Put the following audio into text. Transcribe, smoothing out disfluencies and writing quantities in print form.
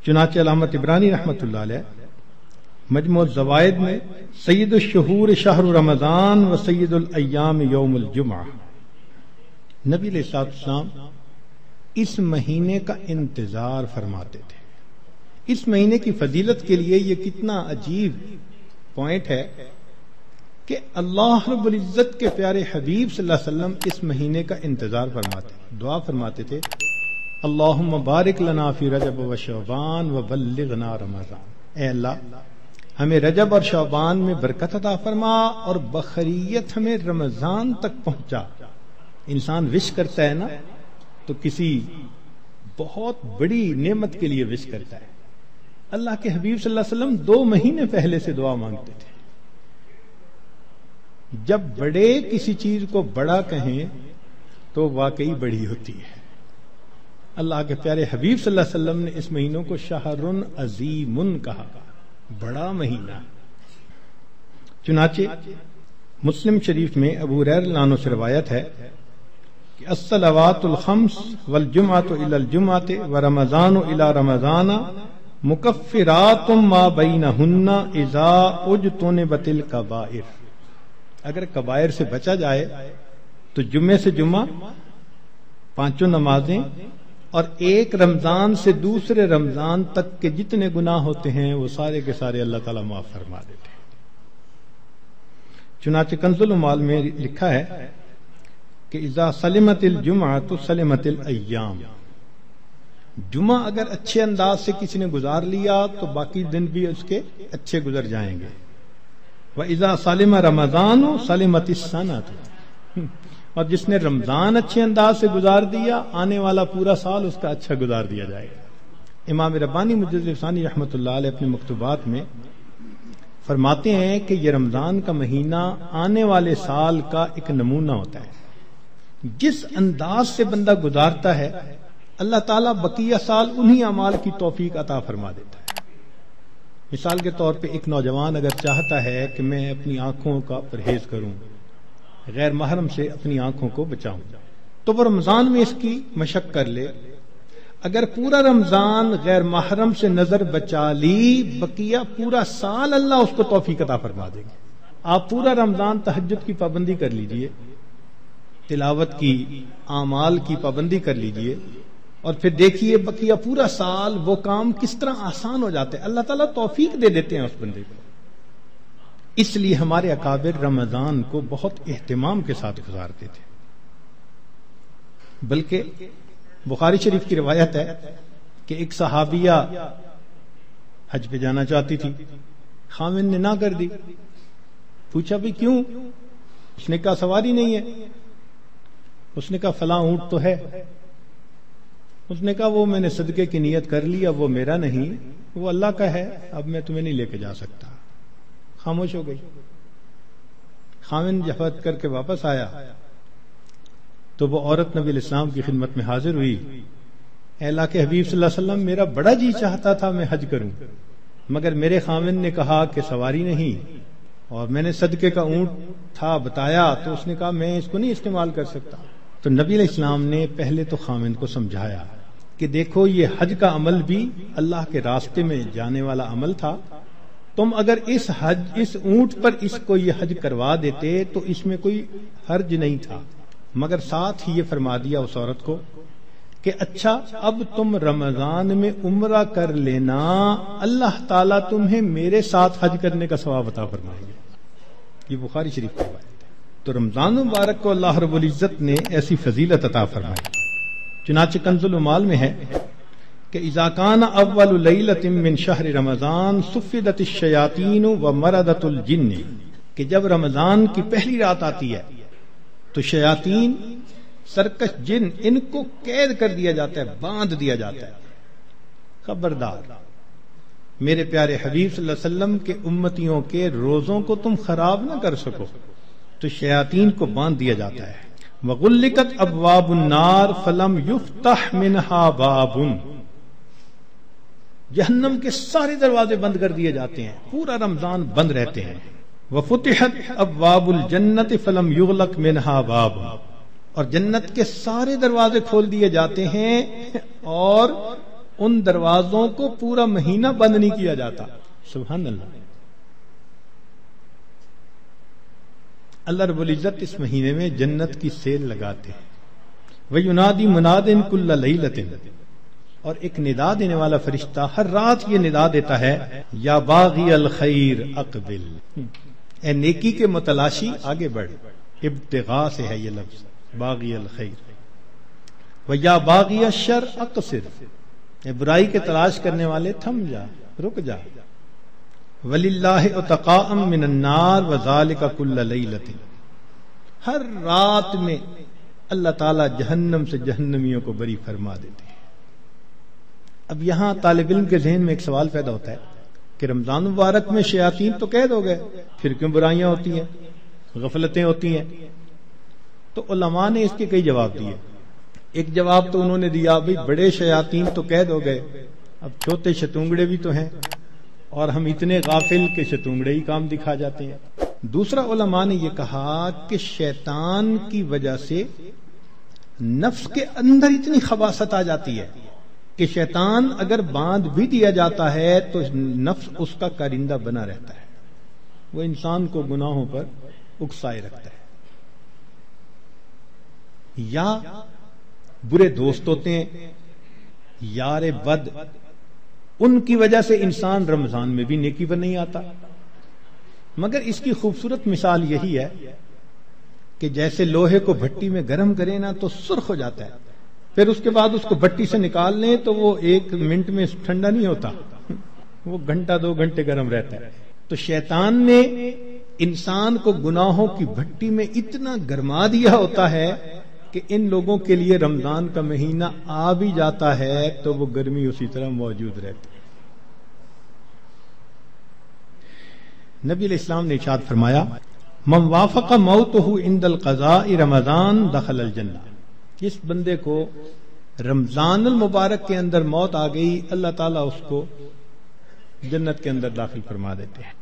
چنانچہ علامہ طبرانی رحمۃ اللہ علیہ مجموع الزوائد میں سید الشہور شہر رمضان و سید الایام یوم الجمعہ، نبی علیہ السلام اس مہینے کا انتظار فرماتے تھے۔ اس مہینے کی فضیلت کے لیے یہ کتنا عجیب پوائنٹ ہے کہ اللہ رب العزت کے پیارے حبیب صلی اللہ علیہ وسلم اس مہینے کا انتظار فرماتے، دعا فرماتے تھے اللہم بارک لنا فی رجب و شعبان و بلغنا رمضان، اے اللہ ہمیں رجب اور شعبان میں برکت عطا فرما اور بخیریت ہمیں رمضان تک پہنچا۔ انسان وش کرتا ہے نا تو کسی بہت بڑی نعمت کے لیے وش کرتا ہے، اللہ کے حبیب صلی اللہ علیہ وسلم 2 مہینے پہلے سے دعا مانگتے تھے۔ جب بڑے کسی چیز کو بڑا کہیں تو واقعی بڑی ہوتی ہے۔ اللہ کے پیارے حبیب صلی اللہ علیہ وسلم نے اس مہینوں کو شہر عظیم کہا، بڑا مہینہ۔ چنانچہ مسلم شریف میں ابو ہریرہ رضی اللہ عنہ سے روایت ہے کہ الصلوات الخمس والجمعۃ الی الجمعۃ ورمضان الی رمضان مکفرات ما بینہن اذا اجتنبت الکبائر، اگر کبائر سے بچا جائے تو جمعے سے جمعہ 5 نمازیں اور ایک رمضان سے دوسرے رمضان تک کے جتنے گناہ ہوتے ہیں وہ سارے کے سارے اللہ تعالیٰ معاف فرما دیتے ہیں۔ چنانچہ کنز العمال میں لکھا ہے کہ اذا سلمت الجمعۃ سلمت الایام، جمعہ اگر اچھے انداز سے کسی نے گزار لیا تو باقی دن بھی اس کے اچھے گزر جائیں گے۔ وَإِذَا سَلِمَ رَمَضَانُ سَلِمَتِ السَّنَةُ، اور جس نے رمضان اچھے انداز سے گزار دیا آنے والا پورا سال اس کا اچھا گزار دیا جائے گا۔ امام ربانی مجدد ثانی رحمۃ اللہ علیہ اپنے مکتوبات میں فرماتے ہیں کہ یہ رمضان کا مہینہ آنے والے سال کا ایک نمونہ ہوتا ہے۔ جس انداز سے بندہ گزارتا ہے اللہ تعالیٰ بقیہ سال انہی اعمال کی توفیق عطا فرما دیتا ہے۔ مثال کے طور پہ ایک نوجوان اگر چاہتا ہے کہ میں اپنی آنکھوں کا پرہیز کروں، غیر محرم سے اپنی آنکھوں کو بچاؤں، تو وہ رمضان میں اس کی مشق کر لے۔ اگر پورا رمضان غیر محرم سے نظر بچا لی، بقیہ پورا سال اللہ اس کو توفیق عطا فرما دے گی۔ آپ پورا رمضان تہجد کی پابندی کر لیجئے، تلاوت کی، اعمال کی پابندی کر لیجئے، اور پھر دیکھیے بقیہ پورا سال وہ کام کس طرح آسان ہو جاتے ہیں، اللہ تعالیٰ توفیق دے دیتے ہیں اس بندے کو۔ اس لیے ہمارے اکابر رمضان کو بہت اہتمام کے ساتھ گزارتے تھے۔ بلکہ بخاری شریف کی روایت ہے کہ ایک صحابیہ حج پہ جانا چاہتی تھی، خاوند نے نہ کر دی۔ پوچھا بھی کیوں؟ اس نے کہا سواری نہیں ہے۔ اس نے کہا فلاں اونٹ تو ہے۔ اس نے کہا وہ میں نے صدقے کی نیت کر لی، اب وہ میرا نہیں، وہ اللہ کا ہے، اب میں تمہیں نہیں لے کے جا سکتا۔ خاموش ہو گئی۔ خاوند جفت کر کے واپس آیا تو وہ عورت نبی علیہ السلام کی خدمت میں حاضر ہوئی۔ اے اللہ کے حبیب صلی اللہ علیہ وسلم، میرا بڑا جی چاہتا تھا میں حج کروں، مگر میرے خاوند نے کہا کہ سواری نہیں، اور میں نے صدقے کا اونٹ تھا بتایا تو اس نے کہا میں اس کو نہیں استعمال کر سکتا۔ تو نبی علیہ السلام نے پہلے تو خاوند کو سمجھایا کہ دیکھو یہ حج کا عمل بھی اللہ کے راستے میں جانے والا عمل تھا، تم اگر اس اونٹ پر اس کو یہ حج کروا دیتے تو اس میں کوئی حرج نہیں تھا، مگر ساتھ ہی یہ فرما دیا اس عورت کو کہ اچھا اب تم رمضان میں عمرہ کر لینا، اللہ تعالیٰ تمہیں میرے ساتھ حج کرنے کا ثواب عطا فرمائیں گے۔ یہ بخاری شریف کی بات ہے۔ تو رمضان مبارک کو اللہ رب العزت نے ایسی فضیلت عطا فرمائی۔ چنانچہ کنز العمال میں ہے کہ اذا کان اول لیلۃ من شہر رمضان صفدت الشیاطین ومردت الجن، کہ جب رمضان کی پہلی رات آتی ہے تو شیاطین، سرکش جن، ان کو قید کر دیا جاتا ہے، باندھ دیا جاتا ہے۔ خبردار، میرے پیارے حبیب صلی اللہ علیہ وسلم کے امتیوں کے روزوں کو تم خراب نہ کر سکو، تو شیاطین کو باندھ دیا جاتا ہے۔ وغلقت ابواب النار فلم یفتح منها باب، جہنم کے سارے دروازے بند کر دیے جاتے ہیں، پورا رمضان بند رہتے ہیں۔ وفتحت ابواب الجنت فلم یغلق منها باب، اور جنت کے سارے دروازے کھول دیے جاتے ہیں اور ان دروازوں کو پورا مہینہ بند نہیں کیا جاتا. سبحان اللہ. اللہ رب العزت اس مہینے میں جنت کی سیل لگاتے ہیں. وَيُنَادِي مُنَادٍ كُلَّ لَيْلَةٍ، اور ایک ندا دینے والا فرشتہ ہر رات یہ ندا دیتا ہے، یا باغی الخیر اقبل، اے نیکی کے متلاشی آگے بڑھ. ابتغاء سے ہے یہ لفظ باغی الخیر. وَيَا بَاغِيَ الشَّرِّ اقصر، اے برائی کے تلاش کرنے والے تھم جا، رک جا. وَلِلَّهِ عُتَقَاءً مِّنَ النَّارِ وَذَلِكَ كُلَّ لَيْلَةٍ، ہر رات میں اللہ تعالیٰ جہنم سے جہنمیوں کو بری فرما دیتے ہیں. اب یہاں طالب علم کے ذہن میں ایک سوال پیدا ہوتا ہے کہ رمضان مبارک میں شیاطین تو قید ہو گئے، پھر کیوں برائیاں ہوتی ہیں، غفلتیں ہوتی ہیں؟ تو علماء نے اس کے کئی جواب دیے. ایک جواب تو انہوں نے دیا بھئی بڑے شیاطین تو قید ہو گئے، اب چھوٹے شتونگڑے بھی تو ہیں، اور ہم اتنے غافل کہ شتونگڑے ہی کام دکھا جاتے ہیں. دوسرا علماء نے یہ کہا کہ شیطان کی وجہ سے نفس کے اندر اتنی خباثت آ جاتی ہے کہ شیطان اگر باندھ بھی دیا جاتا ہے تو نفس اس کا کارندہ بنا رہتا ہے، وہ انسان کو گناہوں پر اکسائے رکھتا ہے. یا برے دوست ہوتے ہیں، یار بد، ان کی وجہ سے انسان رمضان میں بھی نیکی پر نہیں آتا. مگر اس کی خوبصورت مثال یہی ہے کہ جیسے لوہے کو بھٹی میں گرم کریں نا تو سرخ ہو جاتا ہے، پھر اس کے بعد اس کو بھٹی سے نکال لیں تو وہ 1 منٹ میں ٹھنڈا نہیں ہوتا، وہ گھنٹہ 2 گھنٹے گرم رہتا ہے. تو شیطان نے انسان کو گناہوں کی بھٹی میں اتنا گرما دیا ہوتا ہے کہ ان لوگوں کے لیے رمضان کا مہینہ آ بھی جاتا ہے تو وہ گرمی اسی طرح موجود رہتی ہے. نبی علیہ السلام نے ارشاد فرمایا، من وافق موتہ عند القضاء رمضان دخل الجنہ، جس بندے کو رمضان المبارک کے اندر موت آ گئی اللہ تعالیٰ اس کو جنت کے اندر داخل فرما دیتے ہیں.